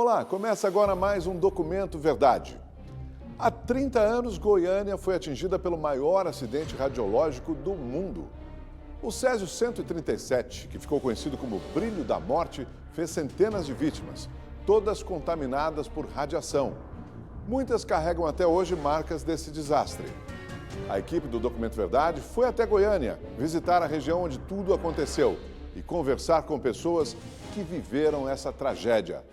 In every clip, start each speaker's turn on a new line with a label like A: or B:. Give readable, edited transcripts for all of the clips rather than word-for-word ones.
A: Olá, começa agora mais um Documento Verdade. Há 30 anos, Goiânia foi atingida pelo maior acidente radiológico do mundo. O Césio 137, que ficou conhecido como Brilho da Morte, fez centenas de vítimas, todas contaminadas por radiação. Muitas carregam até hoje marcas desse desastre. A equipe do Documento Verdade foi até Goiânia visitar a região onde tudo aconteceu e conversar com pessoas que viveram essa tragédia.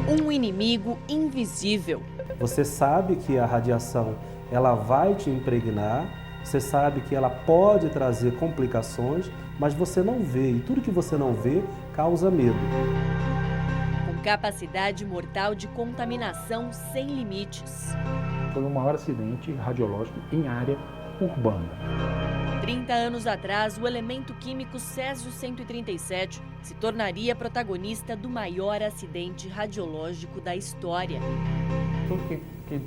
B: Um inimigo invisível.
C: Você sabe que a radiação ela vai te impregnar, você sabe que ela pode trazer complicações, mas você não vê, e tudo que você não vê causa medo.
B: Com capacidade mortal de contaminação sem limites.
D: Foi o maior acidente radiológico em área urbana.
B: 30 anos atrás, o elemento químico Césio 137 se tornaria protagonista do maior acidente radiológico da história.
E: Tudo que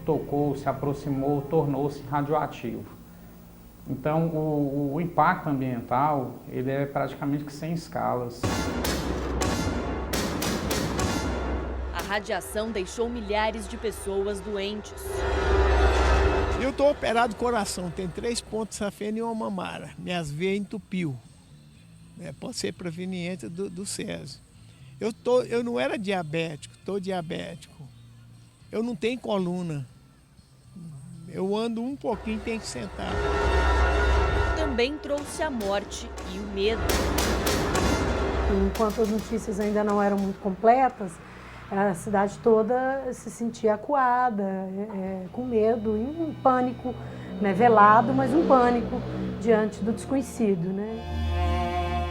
E: tocou, se aproximou, tornou-se radioativo. Então, o impacto ambiental ele é praticamente que sem escalas.
B: A radiação deixou milhares de pessoas doentes.
F: Eu estou operado do coração, tem 3 pontos de safena e uma mamara. Minhas veias entupiu. Pode ser proveniente do Césio. Eu não era diabético, estou diabético. Eu não tenho coluna. Eu ando um pouquinho e tenho que sentar.
B: Também trouxe a morte e o medo.
G: Enquanto as notícias ainda não eram muito completas, a cidade toda se sentia acuada, com medo e um pânico, né, velado, mas um pânico diante do desconhecido, né?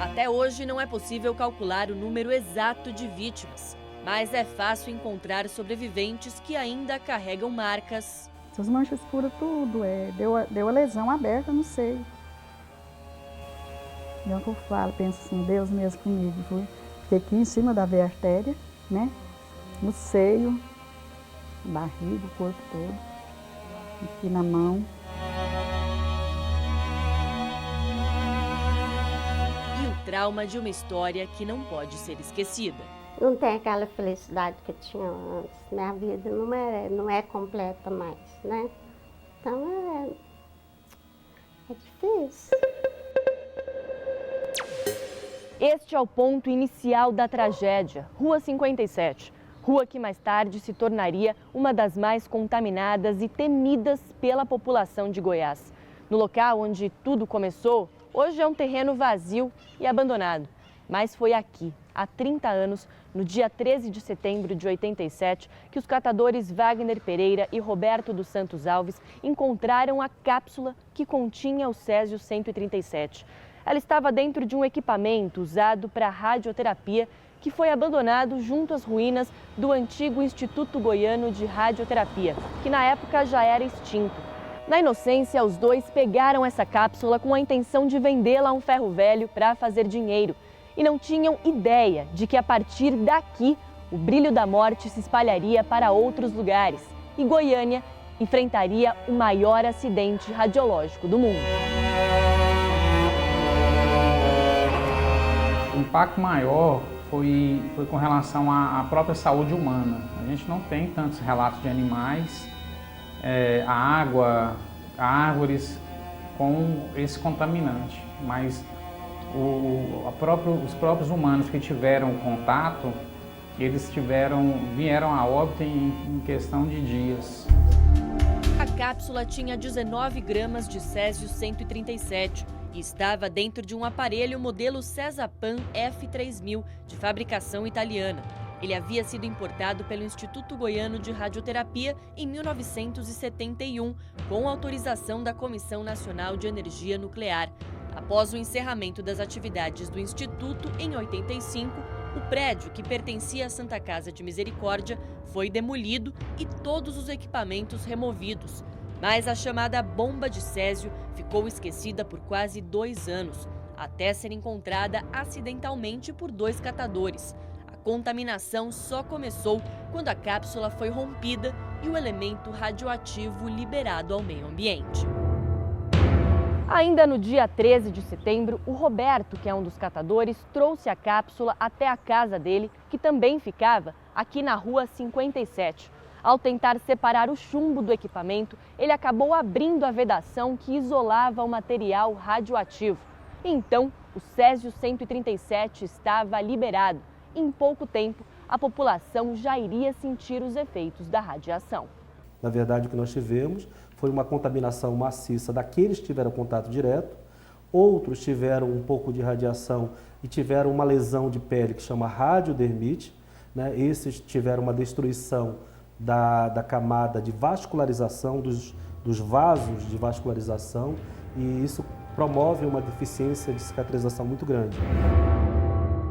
B: Até hoje não é possível calcular o número exato de vítimas, mas é fácil encontrar sobreviventes que ainda carregam marcas.
H: Essas manchas escuras tudo, deu a lesão aberta no seio. É o que eu falo, penso assim, Deus mesmo comigo. Fiquei aqui em cima da veia artéria, né? No seio, barriga, o corpo todo, aqui na mão.
B: E o trauma de uma história que não pode ser esquecida.
I: Não tem aquela felicidade que eu tinha antes. Minha vida não é completa mais, né? Então é difícil.
B: Este é o ponto inicial da tragédia, Rua 57. Rua que mais tarde se tornaria uma das mais contaminadas e temidas pela população de Goiás. No local onde tudo começou, hoje é um terreno vazio e abandonado. Mas foi aqui, há 30 anos, no dia 13 de setembro de 87, que os catadores Wagner Pereira e Roberto dos Santos Alves encontraram a cápsula que continha o Césio 137. Ela estava dentro de um equipamento usado para radioterapia que foi abandonado junto às ruínas do antigo Instituto Goiano de Radioterapia, que na época já era extinto. Na inocência, os dois pegaram essa cápsula com a intenção de vendê-la a um ferro velho para fazer dinheiro. E não tinham ideia de que a partir daqui, o brilho da morte se espalharia para outros lugares e Goiânia enfrentaria o maior acidente radiológico do mundo.
E: O impacto maior foi com relação à própria saúde humana. A gente não tem tantos relatos de animais, a água, árvores com esse contaminante, mas os próprios humanos que tiveram contato, eles vieram a óbito em questão de dias.
B: A cápsula tinha 19 gramas de Césio 137 e estava dentro de um aparelho modelo Cesapan F3000, de fabricação italiana. Ele havia sido importado pelo Instituto Goiano de Radioterapia em 1971, com autorização da Comissão Nacional de Energia Nuclear. Após o encerramento das atividades do Instituto, em 85, o prédio, que pertencia à Santa Casa de Misericórdia, foi demolido e todos os equipamentos removidos. Mas a chamada bomba de Césio ficou esquecida por quase 2 anos, até ser encontrada acidentalmente por 2 catadores. A contaminação só começou quando a cápsula foi rompida e o elemento radioativo liberado ao meio ambiente. Ainda no dia 13 de setembro, o Roberto, que é um dos catadores, trouxe a cápsula até a casa dele, que também ficava aqui na rua 57. Ao tentar separar o chumbo do equipamento, ele acabou abrindo a vedação que isolava o material radioativo. Então, o Césio 137 estava liberado. Em pouco tempo, a população já iria sentir os efeitos da radiação.
C: Na verdade, o que nós tivemos foi uma contaminação maciça daqueles que tiveram contato direto, outros tiveram um pouco de radiação e tiveram uma lesão de pele que chama radiodermite, né? Esses tiveram uma destruição da camada de vascularização, dos vasos de vascularização, e isso promove uma deficiência de cicatrização muito grande.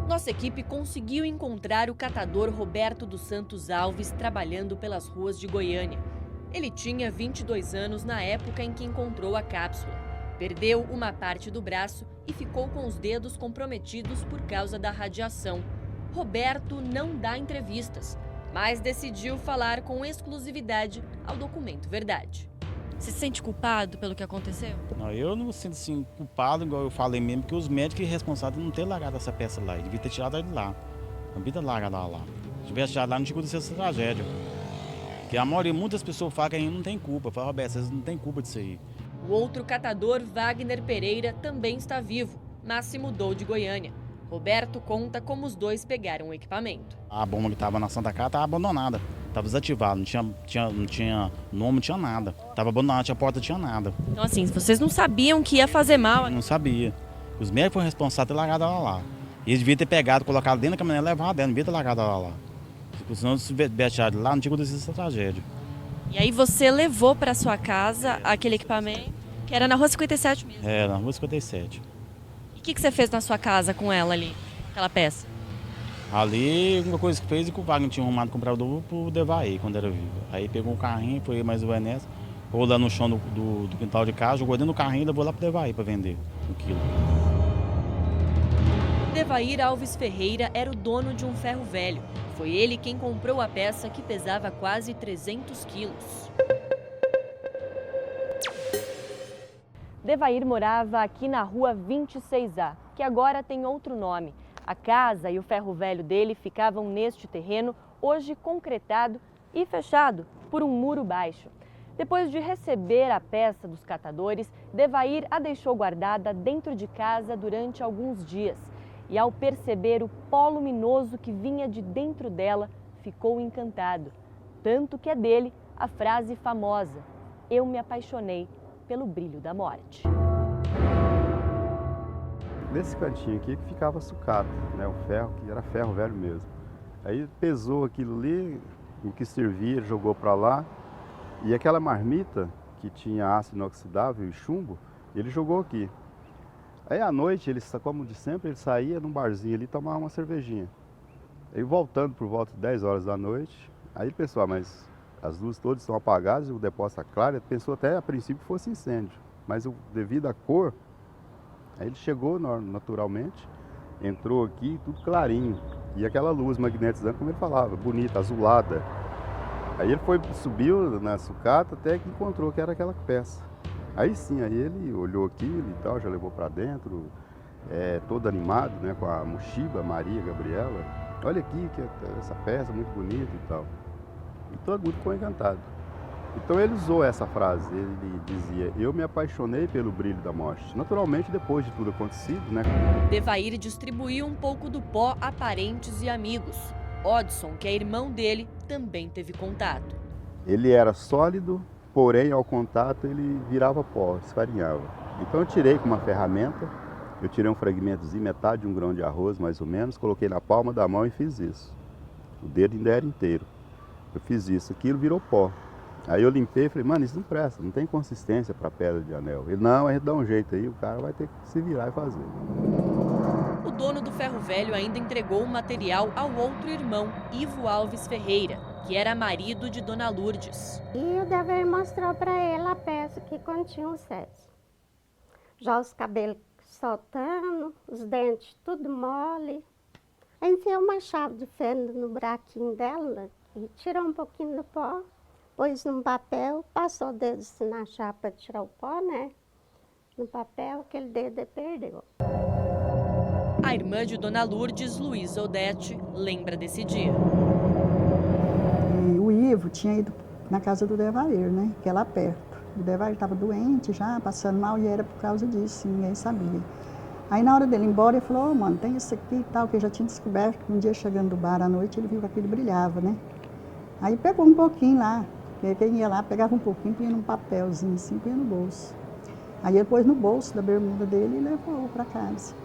B: Nossa equipe conseguiu encontrar o catador Roberto dos Santos Alves trabalhando pelas ruas de Goiânia. Ele tinha 22 anos na época em que encontrou a cápsula. Perdeu uma parte do braço e ficou com os dedos comprometidos por causa da radiação. Roberto não dá entrevistas, mas decidiu falar com exclusividade ao Documento Verdade. Você se sente culpado pelo que aconteceu?
J: Não, eu não me sinto assim, culpado, igual eu falei mesmo, que os médicos responsáveis não ter largado essa peça lá. Ele devia ter tirado ela de lá. Não devia ter largado ela lá. Se tivesse tirado lá, não tinha acontecido essa tragédia. Porque a maioria, muitas pessoas falam que a gente não tem culpa. Fala, Roberto, vocês não tem culpa disso aí.
B: O outro catador, Wagner Pereira, também está vivo, mas se mudou de Goiânia. Roberto conta como os dois pegaram o equipamento.
J: A bomba que estava na Santa Casa estava abandonada, estava desativada, não tinha nome, não tinha nada. Estava abandonada, não tinha porta, não tinha nada.
B: Então assim, vocês não sabiam que ia fazer mal?
J: Não sabia. Os médicos foram responsáveis por ter largado ela lá. E eles deviam ter pegado, colocado dentro da caminhonete e levado ela, não devia ter largado ela lá. Senão, se tivesse tirado de lá, não tinha acontecido essa tragédia.
B: E aí você levou para sua casa aquele equipamento, que era na rua 57 mesmo?
J: É, na rua 57.
B: E o que você fez na sua casa com ela ali, aquela peça?
J: Ali, uma coisa que fez é que o Wagner tinha arrumado comprador pro Devair, quando era vivo. Aí pegou um carrinho, foi mais o Enes, pôs lá no chão do quintal de casa, jogou dentro do carrinho e levou lá pro Devair para vender um quilo.
B: Devair Alves Ferreira era o dono de um ferro velho. Foi ele quem comprou a peça que pesava quase 300 quilos. Devair morava aqui na rua 26A, que agora tem outro nome. A casa e o ferro velho dele ficavam neste terreno, hoje concretado e fechado por um muro baixo. Depois de receber a peça dos catadores, Devair a deixou guardada dentro de casa durante alguns dias. E ao perceber o pó luminoso que vinha de dentro dela, ficou encantado. Tanto que é dele a frase famosa: "Eu me apaixonei pelo brilho da morte".
K: Nesse cantinho aqui que ficava sucata, né? O ferro, que era ferro velho mesmo. Aí pesou aquilo ali, o que servia, ele jogou para lá. E aquela marmita que tinha ácido inoxidável e chumbo, ele jogou aqui. Aí à noite, ele, como de sempre, ele saía num barzinho ali e tomava uma cervejinha. Aí voltando por volta de 10 horas da noite, aí ele pensou, mas as luzes todas estão apagadas e o depósito está claro, ele pensou até a princípio fosse incêndio. Mas devido à cor, aí ele chegou naturalmente, entrou aqui, tudo clarinho. E aquela luz magnetizando, como ele falava, bonita, azulada. Aí ele subiu na sucata até que encontrou que era aquela peça. Aí sim, aí ele olhou aquilo e tal, já levou para dentro, todo animado, né, com a Mochiba, Maria, Gabriela. Olha aqui, que essa peça muito bonita e tal. E todo mundo ficou encantado. Então ele usou essa frase, ele dizia: "Eu me apaixonei pelo brilho da morte". Naturalmente, depois de tudo acontecido, né?
B: Devair distribuiu um pouco do pó a parentes e amigos. Odson, que é irmão dele, também teve contato.
K: Ele era sólido, porém ao contato ele virava pó, esfarinhava. Então eu tirei com uma ferramenta, eu tirei um fragmentozinho, metade de um grão de arroz mais ou menos, coloquei na palma da mão e fiz isso. O dedo ainda era inteiro. Eu fiz isso, aquilo virou pó. Aí eu limpei e falei: "Mano, isso não presta, não tem consistência para pedra de anel". Ele: "Não, a gente dá um jeito aí, o cara vai ter que se virar e fazer".
B: O dono do ferro velho ainda entregou o material ao outro irmão, Ivo Alves Ferreira, que era marido de Dona Lourdes.
I: E o Devair mostrou para ele a peça que continha o Césio. Já os cabelos soltando, os dentes tudo mole. Enfiou uma chave de fenda no buraquinho dela e tirou um pouquinho do pó. pôs num papel, passou o dedo assim na chapa para tirar o pó, né? No papel, aquele dedo perdeu.
B: A irmã de Dona Lourdes, Luísa Odete, lembra desse dia.
H: E o Ivo tinha ido na casa do Devair, né? Que é lá perto. O Devair estava doente já, passando mal, e era por causa disso, ninguém sabia. Aí na hora dele ir embora, ele falou, mano, tem isso aqui e tal, que eu já tinha descoberto que um dia chegando do bar à noite, ele viu que aquilo brilhava, né? Aí pegou um pouquinho lá, porque quem ia lá pegava um pouquinho, punha num papelzinho assim, punha no bolso. Aí ele pôs no bolso da bermuda dele e levou para casa.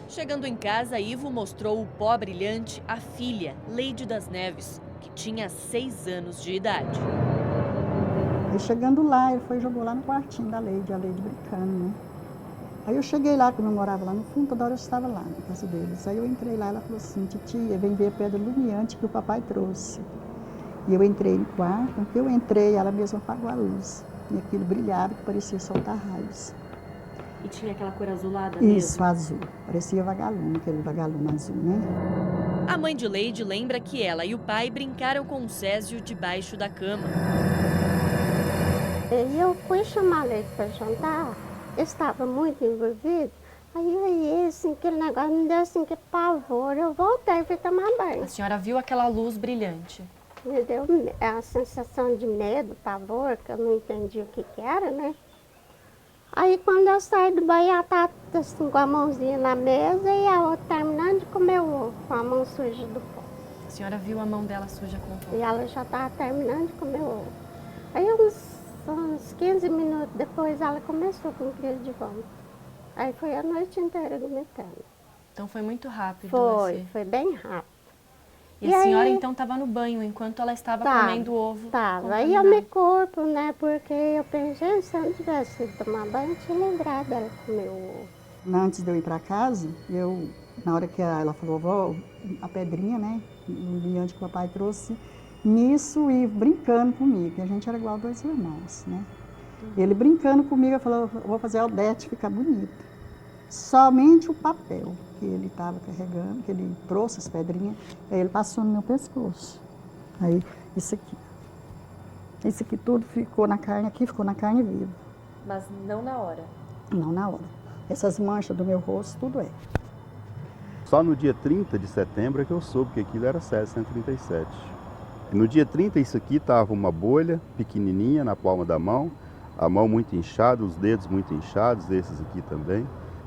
B: Chegando em casa, Ivo mostrou o pó brilhante à filha, Leide das Neves, que tinha 6 anos de idade.
H: Aí chegando lá, ele foi e jogou lá no quartinho da Leide, a Leide brincando, né? Aí eu cheguei lá, como eu morava lá no fundo, toda hora eu estava lá na casa deles. Aí eu entrei lá, ela falou assim, titia, vem ver a pedra lumiante que o papai trouxe. E eu entrei no quarto, quando eu entrei, ela mesma apagou a luz. E aquilo brilhava, que parecia soltar raios.
B: E tinha aquela cor azulada
H: Isso,
B: mesmo?
H: azul. Parecia vagalume, aquele vagalume azul, né?
B: A mãe de Leide lembra que ela e o pai brincaram com o Césio debaixo da cama.
I: E eu fui chamar Leide para jantar, estava muito envolvido. Aí eu olhei assim, aquele negócio me deu assim, que pavor. Eu voltei e fui tomar banho.
B: A senhora viu aquela luz brilhante?
I: Me deu a sensação de medo, pavor, que eu não entendi o que era, né? Aí quando eu saí do banho, ela estava assim, com a mãozinha na mesa e a outra terminando de comer o ovo, com a mão suja do pó.
B: A senhora viu a mão dela suja com o pó?
I: E ela já estava terminando de comer o ovo. Aí uns 15 minutos depois ela começou com crise de vômito. Aí foi a noite inteira vomitando.
B: Então foi muito rápido.
I: Foi bem rápido.
B: E a senhora então estava no banho enquanto ela estava comendo o ovo?
I: Estava. Aí eu me culpo, né? Porque eu pensei, se eu não tivesse ido tomar banho, eu tinha lembrado dela comer o ovo.
H: Antes de eu ir para casa, na hora que ela falou, vó, a pedrinha, né? O brilhante que o papai trouxe, nisso e brincando comigo, que a gente era igual 2 irmãos, né? Ele brincando comigo, eu falei, vou fazer a Odete ficar bonita. Somente o papel que ele estava carregando, que ele trouxe as pedrinhas, aí ele passou no meu pescoço. Aí, isso aqui tudo ficou na carne aqui, ficou na carne viva.
B: Mas não na hora?
H: Não na hora. Essas manchas do meu rosto, tudo é.
K: Só no dia 30 de setembro é que eu soube que aquilo era Césio 137. E no dia 30 isso aqui estava uma bolha pequenininha na palma da mão, a mão muito inchada, os dedos muito inchados, esses aqui também.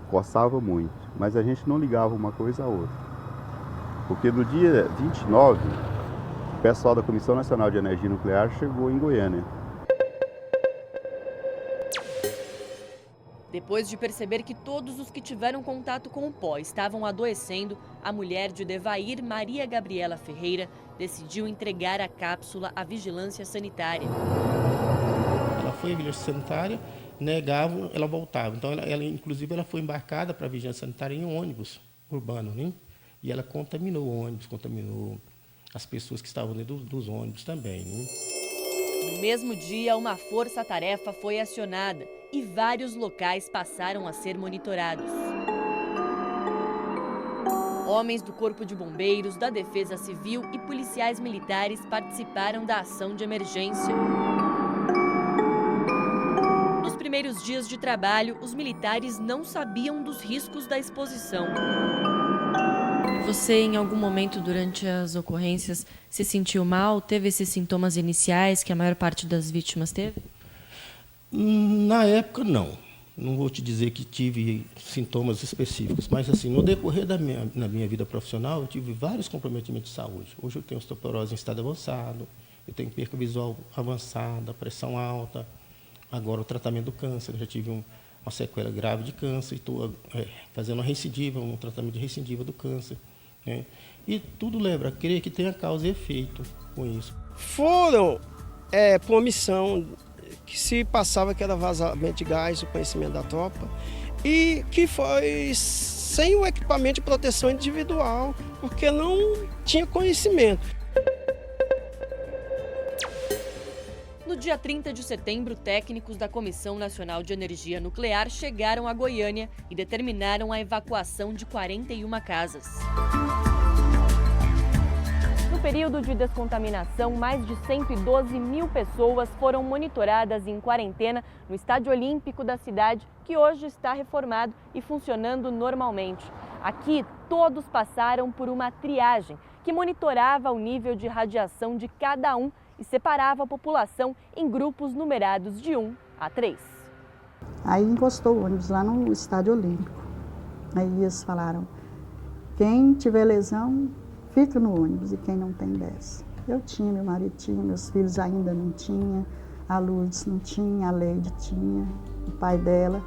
K: Coçava muito, mas a gente não ligava uma coisa à outra. Porque no dia 29, o pessoal da Comissão Nacional de Energia Nuclear chegou em Goiânia.
B: Depois de perceber que todos os que tiveram contato com o pó estavam adoecendo, a mulher de Devair, Maria Gabriela Ferreira, decidiu entregar a cápsula à vigilância sanitária.
L: Ela foi à vigilância sanitária, negavam, ela voltava. Então, inclusive, ela foi embarcada para a vigilância sanitária em um ônibus urbano, né? E ela contaminou o ônibus, contaminou as pessoas que estavam dentro dos ônibus também, né?
B: No mesmo dia, uma força-tarefa foi acionada e vários locais passaram a ser monitorados. Homens do Corpo de Bombeiros, da Defesa Civil e policiais militares participaram da ação de emergência. Nos primeiros dias de trabalho, os militares não sabiam dos riscos da exposição. Você, em algum momento durante as ocorrências, se sentiu mal? Teve esses sintomas iniciais que a maior parte das vítimas teve?
L: Na época, não. Não vou te dizer que tive sintomas específicos, mas assim, no decorrer da minha vida profissional, eu tive vários comprometimentos de saúde. Hoje eu tenho osteoporose em estado avançado, eu tenho perca visual avançada, pressão alta. Agora o tratamento do câncer, eu já tive uma sequela grave de câncer, estou fazendo um tratamento de recidiva do câncer, né? E tudo leva a crer que tem a causa e efeito com isso.
M: Foram por omissão, que se passava que era vazamento de gás, o conhecimento da tropa, e que foi sem o equipamento de proteção individual, porque não tinha conhecimento.
B: No dia 30 de setembro, técnicos da Comissão Nacional de Energia Nuclear chegaram a Goiânia e determinaram a evacuação de 41 casas. No período de descontaminação, mais de 112 mil pessoas foram monitoradas em quarentena no Estádio Olímpico da cidade, que hoje está reformado e funcionando normalmente. Aqui, todos passaram por uma triagem que monitorava o nível de radiação de cada um e separava a população em grupos numerados de 1 a 3.
H: Aí encostou o ônibus lá no Estádio Olímpico. Aí eles falaram, quem tiver lesão, fica no ônibus e quem não tem, desce. Eu tinha, meu marido tinha, meus filhos ainda não tinha, a Lourdes não tinha, a Leide tinha, o pai dela.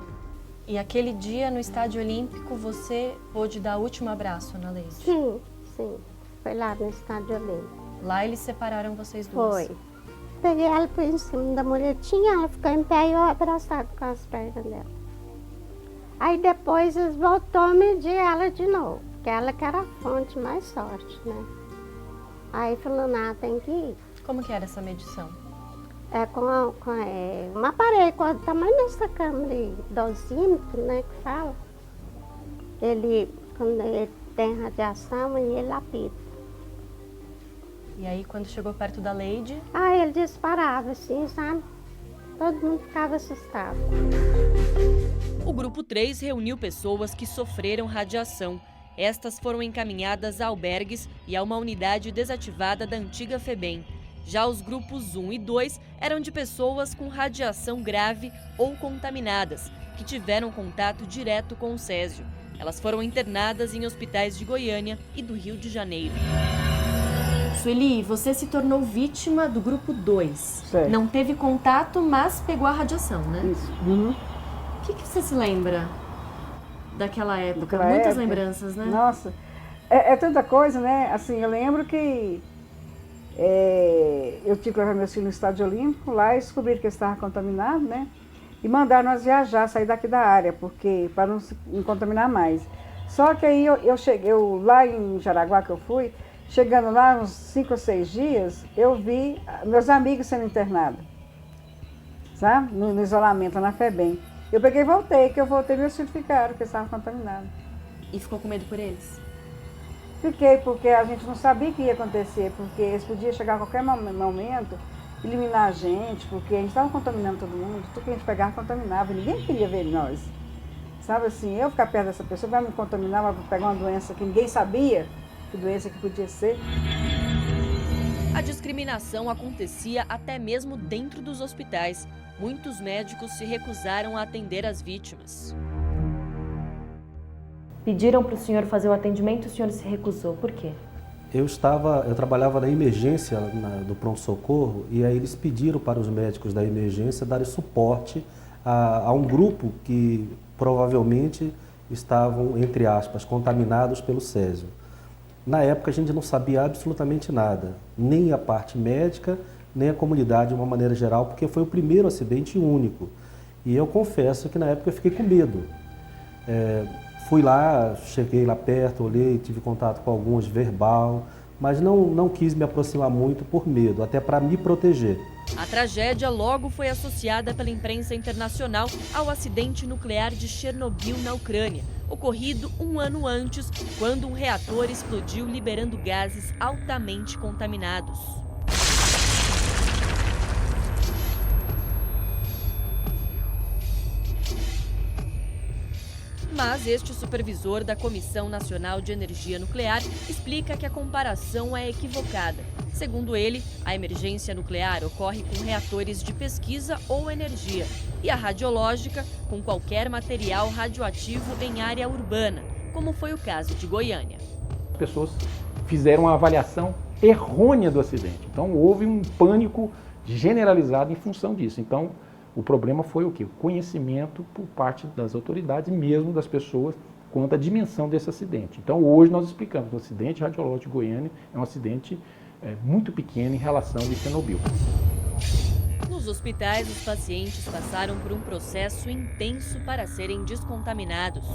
B: E aquele dia no Estádio Olímpico você pôde dar o último abraço na Leide?
I: Sim, sim. Foi lá no Estádio Olímpico.
B: Lá eles separaram vocês duas?
I: Foi. Peguei ela por em cima da muletinha, ela ficou em pé e eu abraçado com as pernas dela. Aí depois eles voltou a medir ela de novo, porque ela que era a fonte mais forte, né? Aí falou, não, tem que ir.
B: Como que era essa medição?
I: É com um aparelho, com o tamanho dessa câmera aí, dosímetro, né, que fala. Ele, quando ele tem radiação, ele apita.
B: E aí, quando chegou perto da Leide?
I: Ah, ele disparava assim, sabe? Todo mundo ficava assustado.
B: O grupo 3 reuniu pessoas que sofreram radiação. Estas foram encaminhadas a albergues e a uma unidade desativada da antiga FEBEM. Já os grupos 1 e 2 eram de pessoas com radiação grave ou contaminadas, que tiveram contato direto com o césio. Elas foram internadas em hospitais de Goiânia e do Rio de Janeiro. Sueli, você se tornou vítima do grupo 2.
N: Certo.
B: Não teve contato, mas pegou a radiação, né?
N: Isso. Uhum.
B: O que você se lembra daquela época?
N: Daquela
B: Muitas
N: época?
B: lembranças, né?
N: Nossa, é tanta coisa, né? Assim, eu lembro que eu tive que levar meus filhos no Estádio Olímpico, lá e descobriram que eles estavam contaminados, né? E mandaram nós viajar, sair daqui da área, porque para não se contaminar mais. Só que aí eu cheguei, lá em Jaraguá que eu fui, chegando lá uns 5 ou 6 dias, eu vi meus amigos sendo internados, sabe? No isolamento, na FEBEM. Eu peguei e voltei, meus filhos ficaram, porque estavam contaminados.
B: E ficou com medo por eles?
N: Fiquei, porque a gente não sabia o que ia acontecer, porque eles podiam chegar a qualquer momento, eliminar a gente, porque a gente estava contaminando todo mundo, tudo que a gente pegava contaminava, ninguém queria ver nós. Sabe assim, eu ficar perto dessa pessoa, vai me contaminar, vai pegar uma doença que ninguém sabia, que doença que podia ser.
B: A discriminação acontecia até mesmo dentro dos hospitais. Muitos médicos se recusaram a atender as vítimas. Pediram para o senhor fazer o atendimento e o senhor se recusou. Por quê?
C: Eu trabalhava na emergência do pronto-socorro e aí eles pediram para os médicos da emergência darem suporte a um grupo que provavelmente estavam, entre aspas, contaminados pelo césio. Na época a gente não sabia absolutamente nada, nem a parte médica, nem a comunidade de uma maneira geral, porque foi o primeiro acidente único. E eu confesso que na época eu fiquei com medo. Fui lá, cheguei lá perto, olhei, tive contato com alguns, verbal, mas não quis me aproximar muito por medo, até para me proteger.
B: A tragédia logo foi associada pela imprensa internacional ao acidente nuclear de Chernobyl, na Ucrânia, ocorrido um ano antes, quando um reator explodiu liberando gases altamente contaminados. Mas este supervisor da Comissão Nacional de Energia Nuclear explica que a comparação é equivocada. Segundo ele, a emergência nuclear ocorre com reatores de pesquisa ou energia e a radiológica com qualquer material radioativo em área urbana, como foi o caso de Goiânia.
D: As pessoas fizeram uma avaliação errônea do acidente, então houve um pânico generalizado em função disso. Então, o problema foi o quê? O conhecimento por parte das autoridades e mesmo das pessoas quanto à dimensão desse acidente. Então, hoje nós explicamos que o acidente radiológico de Goiânia é um acidente muito pequeno em relação de Chernobyl.
B: Nos hospitais, os pacientes passaram por um processo intenso para serem descontaminados.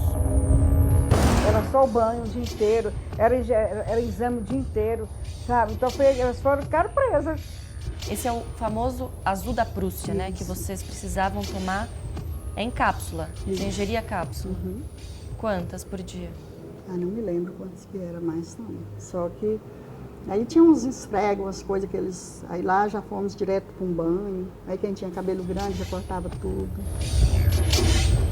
N: Era só o banho o dia inteiro, era exame o dia inteiro, sabe? Então elas ficaram presas.
B: Esse é o famoso azul da Prússia, né? Que vocês precisavam tomar em cápsula. Você ingeria cápsula.
H: Uhum.
B: Quantas por dia?
H: Não me lembro quantas que era mais, não. Só que Aí tinha uns esfregos, as coisas que eles... Aí lá já fomos direto para um banho. Aí quem tinha cabelo grande já cortava tudo.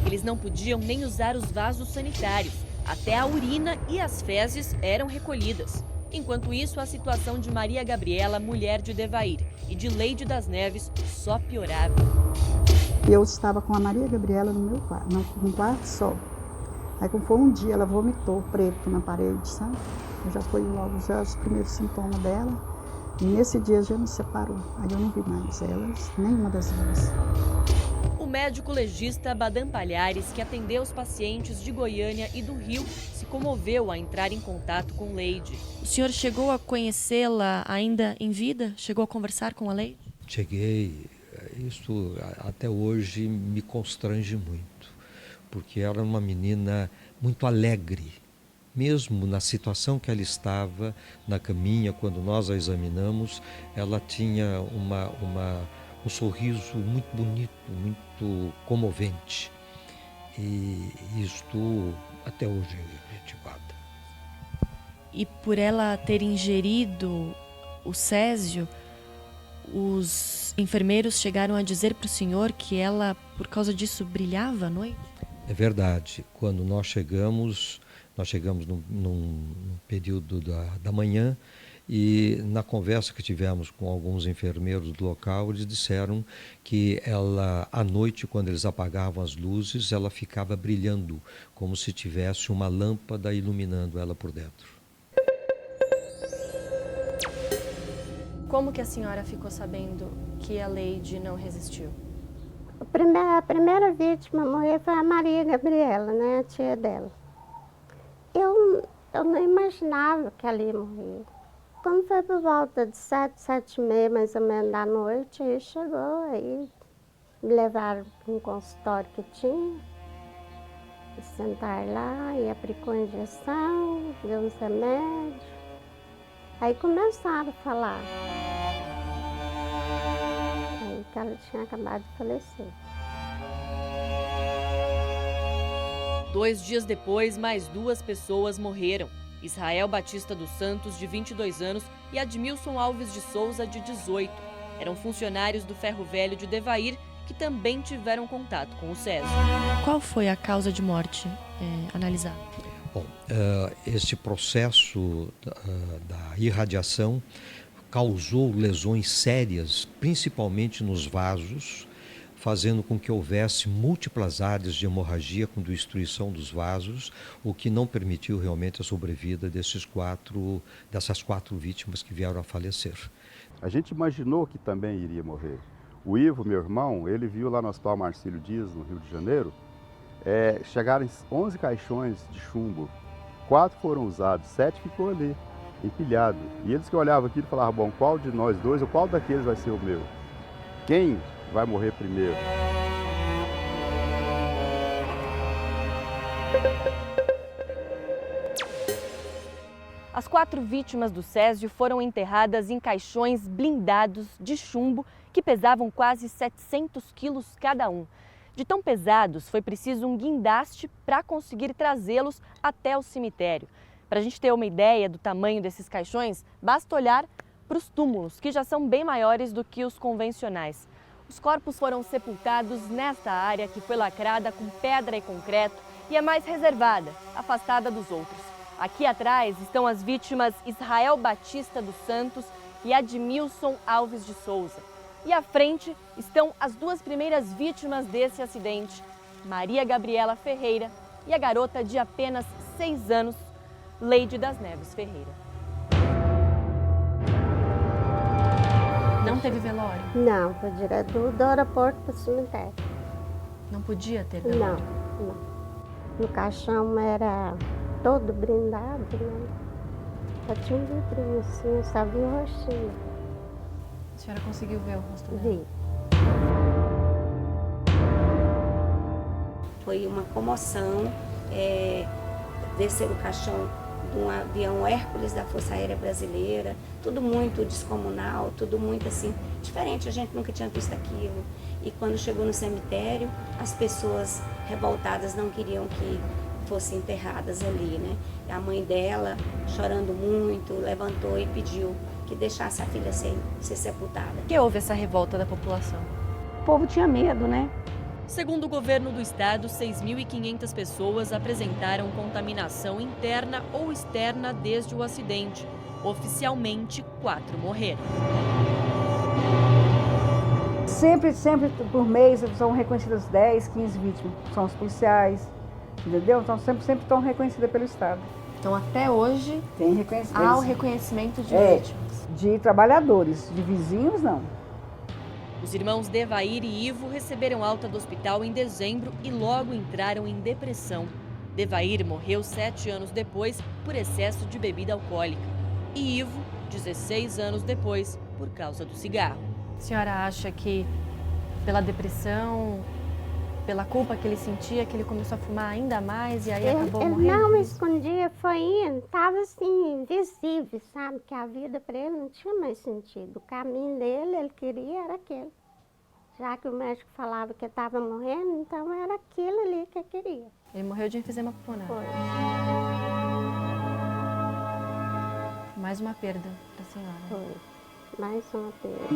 B: Eles não podiam nem usar os vasos sanitários. Até a urina e as fezes eram recolhidas. Enquanto isso, a situação de Maria Gabriela, mulher de Devair, e de Leide das Neves só piorava.
H: Eu estava com a Maria Gabriela no meu quarto, num quarto só. Aí quando foi um dia, ela vomitou preto na parede, sabe? Já foi logo já os primeiros sintomas dela. E nesse dia já me separou. Aí eu não vi mais elas, nenhuma das duas.
B: O médico legista Badam Palhares, que atendeu os pacientes de Goiânia e do Rio, se comoveu a entrar em contato com Leide. O senhor chegou a conhecê-la ainda em vida? Chegou a conversar com a Leide?
O: Cheguei. Isso até hoje me constrange muito, porque ela era uma menina muito alegre. Mesmo na situação que ela estava, na caminha, quando nós a examinamos, ela tinha um sorriso muito bonito, muito comovente. E isto até hoje a gente guarda.
B: E por ela ter ingerido o césio, os enfermeiros chegaram a dizer para o senhor que ela, por causa disso, brilhava à noite?
O: É verdade. Quando nós chegamos num período da manhã, e na conversa que tivemos com alguns enfermeiros do local, eles disseram que ela, à noite, quando eles apagavam as luzes, ela ficava brilhando, como se tivesse uma lâmpada iluminando ela por dentro.
B: Como que a senhora ficou sabendo que a Leide não resistiu?
I: A primeira vítima a morrer foi a Maria Gabriela, né, a tia dela. Eu não imaginava que ela ia morrer. Quando foi por volta de 7h30, mais ou menos da noite, aí chegou, aí me levaram para um consultório que tinha, e sentaram lá e aplicou a injeção, deu uns remédios. Aí começaram a falar. Aí que ela tinha acabado de falecer.
B: 2 dias depois, mais 2 pessoas morreram. Israel Batista dos Santos, de 22 anos, e Admilson Alves de Souza, de 18. Eram funcionários do Ferro Velho de Devair, que também tiveram contato com o césio. Qual foi a causa de morte analisada?
O: Bom, este processo da irradiação causou lesões sérias, principalmente nos vasos, fazendo com que houvesse múltiplas áreas de hemorragia com destruição dos vasos, o que não permitiu realmente a sobrevida dessas 4 vítimas que vieram a falecer.
K: A gente imaginou que também iria morrer. O Ivo, meu irmão, ele viu lá no Hospital Marcílio Dias, no Rio de Janeiro, chegaram 11 caixões de chumbo, 4 foram usados, 7 ficou ali, empilhado. E eles que olhavam aquilo falavam, bom, qual de nós dois ou qual daqueles vai ser o meu? Quem vai morrer primeiro?
B: As 4 vítimas do césio foram enterradas em caixões blindados de chumbo que pesavam quase 700 quilos cada um. De tão pesados, foi preciso um guindaste para conseguir trazê-los até o cemitério. Para a gente ter uma ideia do tamanho desses caixões, basta olhar para os túmulos, que já são bem maiores do que os convencionais. Os corpos foram sepultados nesta área que foi lacrada com pedra e concreto e é mais reservada, afastada dos outros. Aqui atrás estão as vítimas Israel Batista dos Santos e Admilson Alves de Souza. E à frente estão as 2 primeiras vítimas desse acidente, Maria Gabriela Ferreira e a garota de apenas 6 anos, Leide das Neves Ferreira. Não teve velório?
I: Não, foi direto do aeroporto para o cemitério.
B: Não podia ter velório?
I: Não. O caixão era todo brindado, né? Só tinha um vidrinho assim, só vi o rostinho.
B: A senhora conseguiu ver o rosto dela?
I: Vi.
P: Foi uma comoção, descer o caixão de um avião Hércules da Força Aérea Brasileira, tudo muito descomunal, tudo muito assim, diferente, a gente nunca tinha visto aquilo. E quando chegou no cemitério, as pessoas revoltadas não queriam que fossem enterradas ali, né? A mãe dela, chorando muito, levantou e pediu que deixasse a filha ser sepultada.
B: Por que houve essa revolta da população?
Q: O povo tinha medo, né?
B: Segundo o governo do estado, 6.500 pessoas apresentaram contaminação interna ou externa desde o acidente. Oficialmente, 4 morreram.
N: Sempre por mês são reconhecidas 10, 15 vítimas. São os policiais, entendeu? Então sempre estão reconhecidas pelo Estado.
B: Então até hoje
N: tem reconhecimento.
B: Há o reconhecimento de vítimas.
N: De trabalhadores, de vizinhos não.
B: Os irmãos Devair e Ivo receberam alta do hospital em dezembro e logo entraram em depressão. Devair morreu 7 anos depois por excesso de bebida alcoólica. E Ivo, 16 anos depois, por causa do cigarro. A senhora acha que pela depressão, pela culpa que ele sentia, que ele começou a fumar ainda mais e aí acabou morrendo?
I: Ele não me escondia, foi indo, estava assim, invisível, sabe? Que a vida para ele não tinha mais sentido. O caminho dele, ele queria, era aquele. Já que o médico falava que estava morrendo, então era aquilo ali que ele queria.
B: Ele morreu de enfisema pulmonar.
I: Foi.
B: Mais uma perda para a senhora.
I: Foi. Mais uma perda.